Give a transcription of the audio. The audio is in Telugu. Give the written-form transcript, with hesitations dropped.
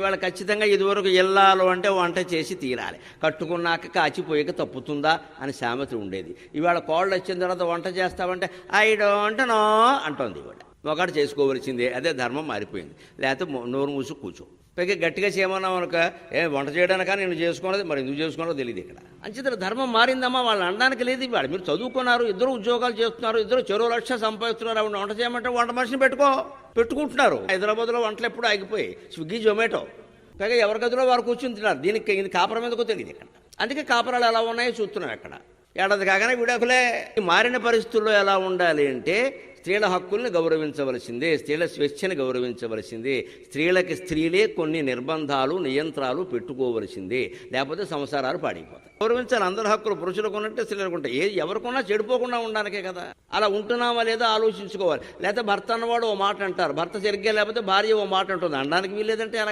ఇవాళ ఖచ్చితంగా ఇదివరకు ఇల్లాలు అంటే వంట చేసి తీరాలి, కట్టుకున్నాక కాచిపోయాక తప్పుతుందా అని సామెత ఉండేది. ఇవాళ కోళ్ళు వచ్చిన తర్వాత వంట చేస్తామంటే ఐ డోంట్ నో అంటోంది. ఇవాళ ఒకటి చేసుకోవలసిందే, అదే ధర్మం మారిపోయింది. లేకపోతే నోరు మూసి కూర్చో. పైగా గట్టిగా చేయమన్నాం అనుక వంట చేయడానికా నేను చేసుకోలేదు, మరి ఎందుకు చేసుకోవాలో తెలియదు. ఇక్కడ అంచేత ధర్మం మారిందమ్మా, వాళ్ళు అనడానికి లేదు. ఇవాళ మీరు చదువుకున్నారు, ఇద్దరు ఉద్యోగాలు చేస్తున్నారు, ఇద్దరు చెరో లక్ష సంపాదిస్తున్నారు. ఆవిడ వంట చేయమంటే వంట మనిషిని పెట్టుకుంటున్నారు. హైదరాబాద్లో వంటలు ఎప్పుడు ఆగిపోయి స్విగ్గీ జొమాటో. పైగా ఎవరి గదిలో వారు కూర్చుని తిన్నారు. దీనికి ఇది కాపురం ఎందుకో తెలియదు ఇక్కడ. అందుకే కాపురాలు ఎలా ఉన్నాయో చూస్తున్నాం. ఎక్కడ ఏడాది కాగానే విడాకులే. మారిన పరిస్థితుల్లో ఎలా ఉండాలి అంటే స్త్రీల హక్కుల్ని గౌరవించవలసిందే, స్త్రీల స్వేచ్ఛని గౌరవించవలసిందే, స్త్రీలకి స్త్రీలే కొన్ని నిర్బంధాలు నియంత్రాలు పెట్టుకోవలసిందే, లేకపోతే సంసారాలు పాడైపోతాయి. గౌరవించాలి అందరి హక్కులు, పురుషులకు ఉన్నట్టే స్త్రీలకు ఉంటాయి. ఎవరికొన్నా చెడిపోకుండా ఉండడానికే కదా. అలా ఉంటున్నామా లేదా ఆలోచించుకోవాలి. లేకపోతే భర్త అన్నవాడు ఓ మాట అంటారు, భర్త సరిగ్గా లేకపోతే భార్య ఓ మాట అంటుంది, అనడానికి వీల్లేదంటే అలా